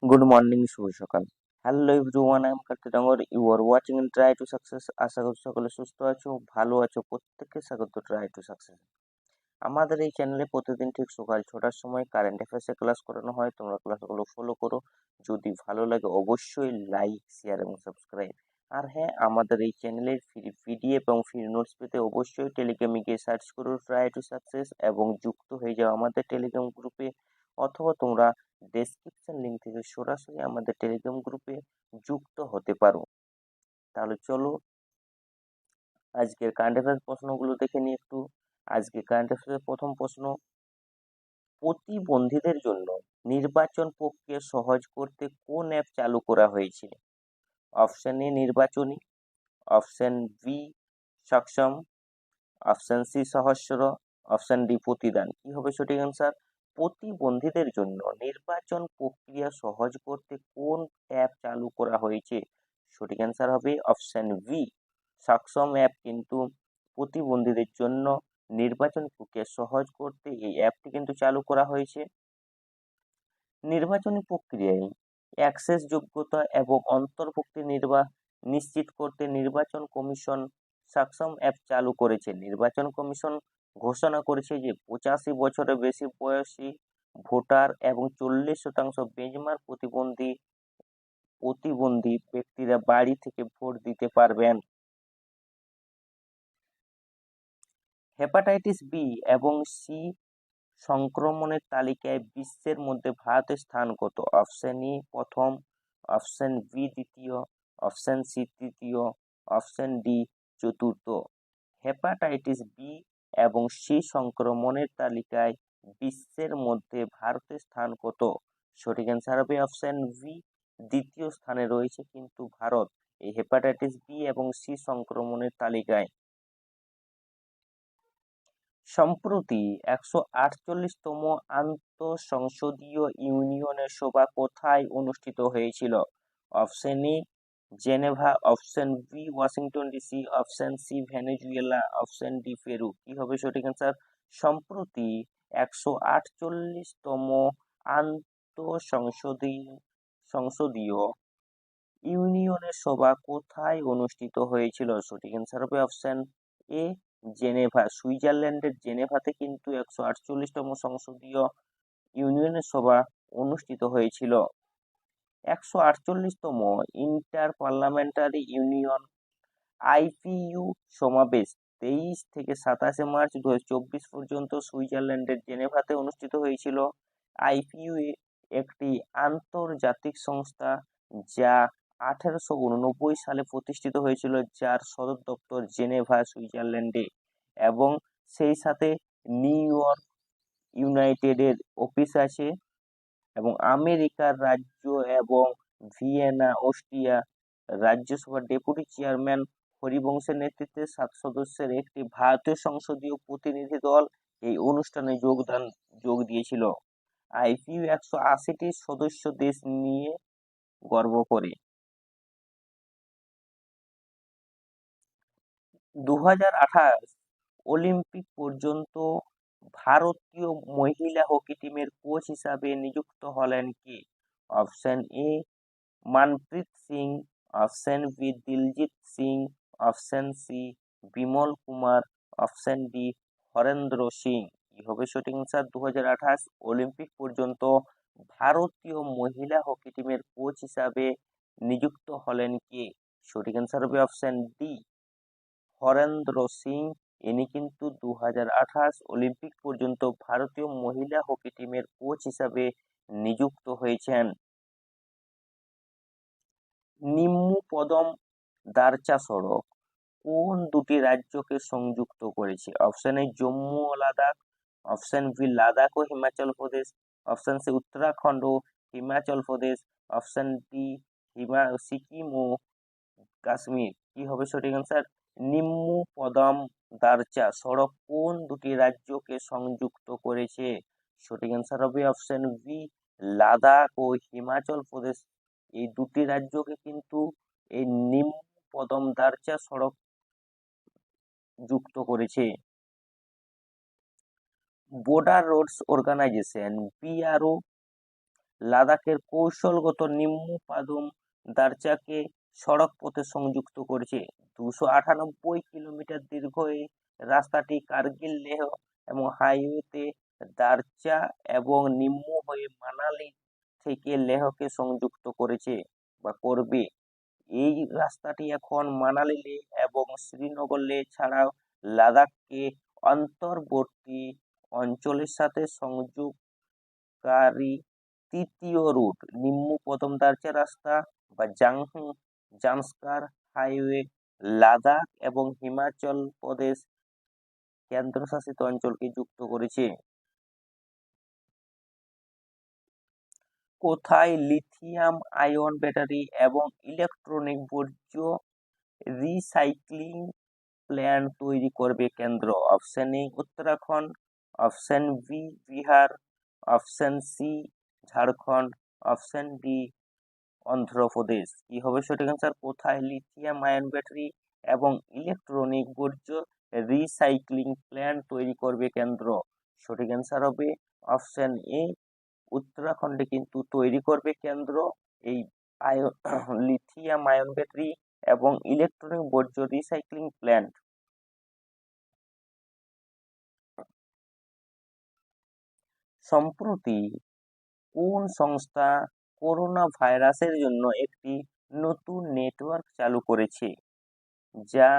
Good morning, শুভ সকাল। Hello everyone, I am Kartik Dangar. You are watching in try to success. আশা করি সকলে সুস্থ আছো, ভালো আছো। প্রত্যেককে স্বাগত ট্রাই টু সাকসেস। আমাদের এই চ্যানেলে প্রতিদিন ঠিক সকাল 6টার সময় কারেন্ট অ্যাফেয়ার্সে ক্লাস করানো হয়। তোমরা ক্লাসগুলো ফলো করো। যদি ভালো লাগে অবশ্যই লাইক, শেয়ার এবং সাবস্ক্রাইব। আর হ্যাঁ, আমাদের এই চ্যানেলের ফ্রি পিডিএফ এবং ফ্রি নোটস পেতে অবশ্যই টেলিগ্রামে গিয়ে সার্চ করো ট্রাই টু সাকসেস এবং যুক্ত হয়ে যাও আমাদের টেলিগ্রাম গ্রুপে। অথবা তোমরা ডেসক্রিপশন লিঙ্ক থেকে সরাসরি আমাদের টেলিগ্রাম গ্রুপে যুক্ত হতে পারো। তাহলে চলো আজকের কারেন্ট অ্যাফেয়ার্স প্রশ্নগুলো দেখে নিই একটু। আজকে কারেন্ট অ্যাফেয়ার্সের প্রথম প্রশ্ন: প্রতিবন্ধীদের জন্য নির্বাচন প্রক্রিয়া সহজ করতে কোন অ্যাপ চালু করা হয়েছে? অপশন এ নির্বাচনী, অপশন বি সক্ষম, অপশন সি সহস্র, অপশন ডি প্রতিদান। কি হবে সঠিক অ্যান্সার? প্রতিবন্ধীদের জন্য নির্বাচন প্রক্রিয়া সহজ করতে কোন অ্যাপ চালু করা হয়েছে? সঠিক অ্যান্সার হবে অপশন বি সক্ষম অ্যাপ। কিন্তু প্রতিবন্ধীদের জন্য নির্বাচন প্রক্রিয়া সহজ করতে এই অ্যাপটি কিন্তু চালু করা হয়েছে। নির্বাচনী প্রক্রিয়ায় অ্যাক্সেস যোগ্যতা এবং অন্তর্ভুক্তি নিশ্চিত করতে নির্বাচন কমিশন সক্ষম অ্যাপ চালু করেছে। নির্বাচন কমিশন ঘোষণা করেছে যে 85 বছরের বেশি বয়সী ভোটার এবং 40% বেঞ্চমার্ক প্রতিবন্ধী ব্যক্তিরা বাড়ি থেকে ভোট দিতে পারবেন। হেপাটাইটিস বি এবং সি সংক্রমণের তালিকায় বিশ্বের মধ্যে ভারতের স্থান কত? অপশন ই প্রথম, অপশন বি দ্বিতীয়, অপশন সি তৃতীয়, অপশন ডি চতুর্থ। হেপাটাইটিস বি এবং সি সংক্রমণের তালিকায় বিশ্বের মধ্যে ভারতের স্থান কত? সঠিক অ্যান্সার হবে অপশন বি দ্বিতীয় স্থানে রয়েছে কিন্তু ভারত এই হেপাটাইটিস বি এবং সি সংক্রমণের তালিকায়। সম্প্রতি 148তম আন্তঃসংসদীয় ইউনিয়নের সভা কোথায় অনুষ্ঠিত হয়েছিল? Option A Geneva, option B Washington DC, option C Venezuela, option D Peru. কি হবে সঠিক অ্যান্সার? সম্প্রতি 148তম সংসদীয় ইউনিয়নের সভা কোথায় অনুষ্ঠিত হয়েছিল? সঠিক অ্যান্সার হবে অপশন এ জেনেভা। সুইজারল্যান্ডের জেনেভাতে কিন্তু 148তম সংসদীয় ইউনিয়নের সভা অনুষ্ঠিত হয়েছিল। 148তম ইন্টার পার্লামেন্টারি ইউনিয়ন আইপিইউ সমাবেশ 23 থেকে 27 মার্চ 2024 পর্যন্ত সুইজারল্যান্ডের জেনেভাতে অনুষ্ঠিত হয়েছিল। আইপিইউ একটি আন্তর্জাতিক সংস্থা যা 1889 সালে প্রতিষ্ঠিত হয়েছিল, যার সদর দপ্তর জেনেভা, সুইজারল্যান্ডে এবং সেই সাথে নিউ ইয়র্ক ইউনাইটেডের অফিস আছে। এবং আমেরিকার রাজ্য এবং ভিয়েনা, অস্ট্রিয়া রাজ্যসভার ডেপুটি চেয়ারম্যান হরিবংশের নেতৃত্বে 7 সদস্যের একটি ভারতীয় সংসদীয় প্রতিনিধি দল এই অনুষ্ঠানে যোগ দিয়েছিল। আইপিইউ 180টি সদস্য দেশ নিয়ে গর্ব করে। 2028 অলিম্পিক পর্যন্ত ভারতীয় মহিলা হকি টিমের কোচ হিসাবে নিযুক্ত হলেন কে? Option A Manpreet Singh, option B Diljit Singh, option C Bimal Kumar, option D Harendra Singh. কি হবে সঠিক অ্যান্সার? 2028 অলিম্পিক পর্যন্ত ভারতীয় মহিলা হকি টিমের কোচ হিসাবে নিযুক্ত হলেন কে? সঠিক অ্যান্সার হবে অপশন ডি হরেন্দ্র সিং। ইনি কিন্তু 2028 অলিম্পিক পর্যন্ত ভারতীয় মহিলা হকি টিমের কোচ হিসাবে নিযুক্ত হয়েছেন। নিম্ন পদম দারচা সড়ক কোন দুটি রাজ্যকে সংযুক্ত করেছে? অপশন এ জম্মু ও লাদাখ, অপশন বি লাদাখ ও হিমাচল প্রদেশ, অপশন সি উত্তরাখণ্ড ও হিমাচল প্রদেশ, অপশন ডি সিকিম ও কাশ্মীর। কি হবে সঠিক অ্যান্সার? নিম্ন পদম দারচা সড়ক কোন দুটি রাজ্যকে সংযুক্ত করেছে? সঠিক অ্যান্সার হবে অপশন বি লাদাখ ও হিমাচল প্রদেশ এই দুটি রাজ্যকে কিন্তু এই নিম্ন পদম দারচা সড়ক যুক্ত করেছে। বর্ডার রোডস অর্গানাইজেশন বিআরও লাদাখের কৌশলগত নিম্ন পাদুম দারচাকে সড়ক পথে সংযুক্ত করেছে। 298 কিলোমিটার দীর্ঘ এই রাস্তাটি কার্গিল লেহ এবং হাইওয়েতে দারচা এবং নিম্ন হয়ে মানালি থেকে লেহকে সংযুক্ত করেছে বা করবে। এই রাস্তাটি এখন মানালি লেহ এবং শ্রীনগর লেহ ছাড়াও লাদাখকে অন্তর্বর্তী অঞ্চলের সাথে সংযোগকারী তৃতীয় রুট। নিম্ন পদমদারচা রাস্তা বা জামস্কার হাইওয়ে লাদাখ এবং হিমাচল প্রদেশ কেন্দ্রশাসিত অঞ্চলকে যুক্ত করেছে। কোথায় লিথিয়াম আয়ন ব্যাটারি এবং ইলেকট্রনিক বর্জ্য রিসাইক্লিং প্ল্যান্ট তৈরি করবে কেন্দ্র? Option A Uttarakhand, option B Bihar, option C Jharkhand, option D Andhra Pradesh. কি হবে সঠিক অ্যান্সার? কোথায় লিথিয়াম আয়ন ব্যাটারি এবং ইলেকট্রনিক বর্জ্য রিসাইক্লিং প্ল্যান্ট তৈরি করবে কেন্দ্র? সঠিক অ্যান্সার হবে অপশন এ উত্তরাখণ্ডে কিন্তু তৈরি করবে কেন্দ্র এই লিথিয়াম আয়ন ব্যাটারি এবং ইলেকট্রনিক বর্জ্য রিসাইক্লিং প্ল্যান্ট। সম্প্রতি কোন সংস্থা করোনা ভাইরাসের জন্য একটি নতুন নেটওয়ার্ক চালু করেছে যা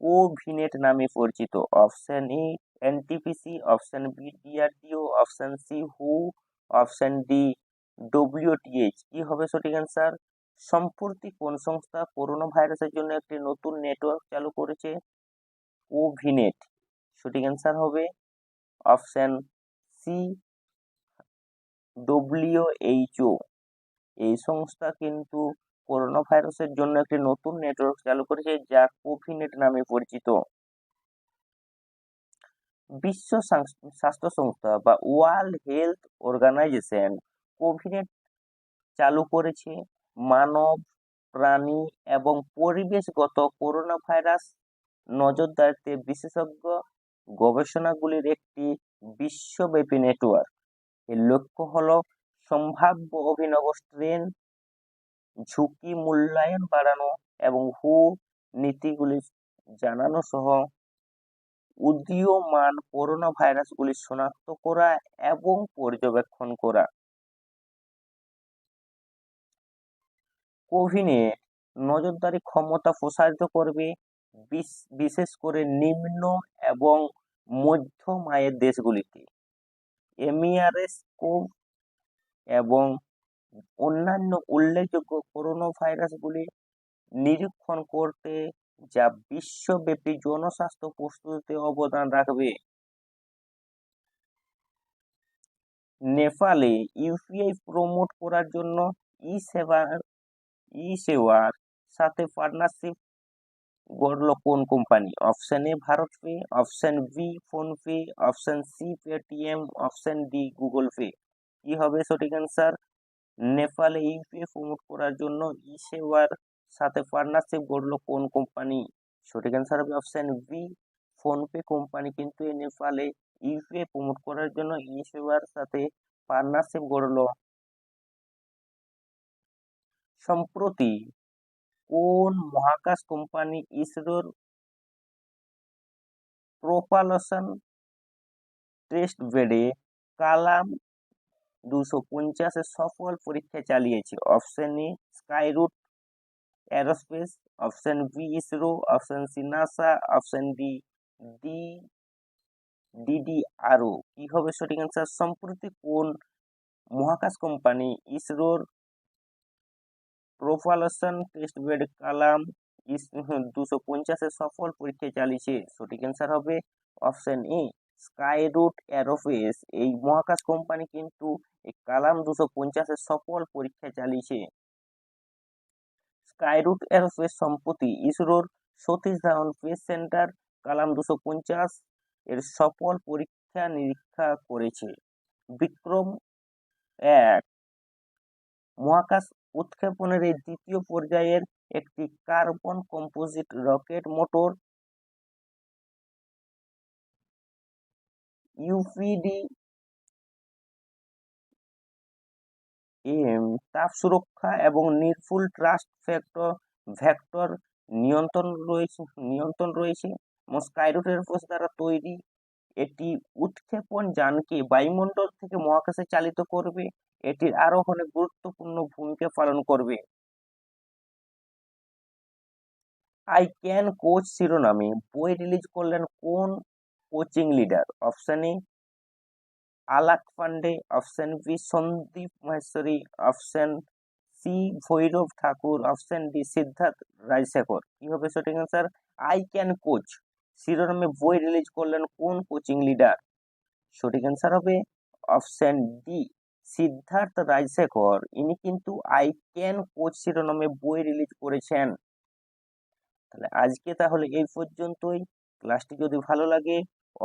কোভিনেট নামে পরিচিত? Option A NTPC, option B DRDO, option C হু, অপশন ডি ডব্লিউটিএইচ। কি হবে সঠিক অ্যান্সার? সম্প্রতি কোন সংস্থা করোনা ভাইরাসের জন্য একটি নতুন নেটওয়ার্ক চালু করেছে? কোভিনেট। সঠিক অ্যান্সার হবে অপশন সি ডব্লিউএইচও। এই সংস্থা কিন্তু করোনা ভাইরাসের জন্য একটি নতুন নেটওয়ার্ক চালু করেছে যা কোভিনেট নামে পরিচিত। বিশ্ব স্বাস্থ্য সংস্থা বা ওয়ার্ল্ড হেলথ অর্গানাইজেশন কোভিনেট চালু করেছে মানব, প্রাণী এবং পরিবেশগত করোনা ভাইরাস নজরদারিতে বিশেষজ্ঞ গবেষণাগুলির একটি বিশ্বব্যাপী নেটওয়ার্ক। এর লক্ষ্য হলো সম্ভাব্য অভিনব স্ট্রেন ঝুঁকি মূল্যায়ন বাড়ানো এবং নীতিগুলি জানানো সহ উদীয়মান করোনা ভাইরাসগুলি শনাক্ত করা এবং পর্যবেক্ষণ করা। কোভিনেট নজরদারি ক্ষমতা প্রসারিত করবে বিশেষ করে নিম্ন এবং মধ্যম আয়ের দেশগুলিতে। এমইআরএস-কোভ এবং অন্যান্য উল্লেখযোগ্য করোনা ভাইরাসগুলি নিরীক্ষণ করতে যা বিশ্বব্যাপী জনস্বাস্থ্য প্রস্তুতিতে অবদান রাখবে। নেপালে ইউপিআই প্রমোট করার জন্য ই-সেওয়ার সাথে পার্টনারশিপ গড়ল কোন company? Option A Bharat Pe, option B PhonePe, option C Paytm, option D Google Pay. কি হবে সঠিক অ্যান্সার? নেপালে ইউপিআই প্রমোট করার জন্য ই-সেওয়ার সাথে পার্টনারশিপ গড়ল কোন কোম্পানি? সঠিক অ্যান্সার হবে অপশন বি ফোনপে কোম্পানি কিন্তু এই নেপালে ইউপিআই প্রমোট করার জন্য ই-সেওয়ার সাথে পার্টনারশিপ গড়ল। সম্প্রতি কোন মহাকাশ কোম্পানি ইসরোর প্রোপালশন টেস্ট বেডে কালাম 250 সফল পরীক্ষা চালিয়েছে? Option A Skyroot Aerospace, option B ISRO, option C NASA, option D DDRO. কি হবে সঠিক অ্যান্সার? সম্প্রতি কোন মহাকাশ কোম্পানি ইসরোর প্রোপালশন টেস্ট বেড কালাম 250 সফল পরীক্ষা চালিয়েছে? সঠিক অ্যান্সার হবে অপশন এ স্কাইরুট এরোস্পেস। এই মহাকাশ কোম্পানি কিন্তু এই কালাম 250 সফল পরীক্ষা চালিয়েছে। স্কাইরুট এরোস্পেস সম্প্রতি ইসরোর সতীশ ধাওয়ান স্পেস সেন্টার কালাম 250 এর সফল পরীক্ষা নিরীক্ষা করেছে। বিক্রম-1 মহাকাশ উৎক্ষেপণের এই দ্বিতীয় পর্যায়ের একটি carbon composite rocket motor UPD M তাপ সুরক্ষা এবং নির্ভুল ট্রাস্ট ভেক্টর নিয়ন্ত্রণ রয়েছে স্কাইরুট এয়ারফোর্স দ্বারা তৈরি। এটি উৎক্ষেপণ যানকে বায়ুমণ্ডল থেকে মহাকাশে চালিত করবে। এটির আরোহণে গুরুত্বপূর্ণ ভূমিকা পালন করবে। আই ক্যান কোচ শিরোনামে বই রিলিজ করলেন কোন coaching leader? Option A Alak Pandey, option B Sandeep Maheshwari, option C Bhairav Thakur, option D Siddharth Raishekhar. কি হবে সঠিক অ্যান্সার? আই ক্যান কোচ শিরোনামে বই রিলিজ করলেন কোন কোচিং লিডার? সঠিক অ্যান্সার হবে অপশন ডি সিদ্ধার্থ রায়শেখর। ইনি কিন্তু আই ক্যান কোচ শিরোনামে বই রিলিজ করেছেন। তাহলে এই পর্যন্তই। ক্লাসটি যদি ভালো লাগে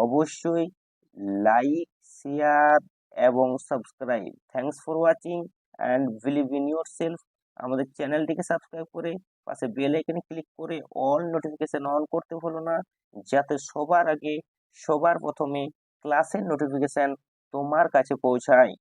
অবশ্যই লাইক, শেয়ার এবং subscribe. Thanks for watching and believe in your self. আমাদের চ্যানেলটিকে সাবস্ক্রাইব করে পাশে বেল আইকনে ক্লিক করে অল নোটিফিকেশন অন করতে ভুলো না, যাতে সবার আগে সবার প্রথমে ক্লাসের নোটিফিকেশন তোমার কাছে পৌঁছায়।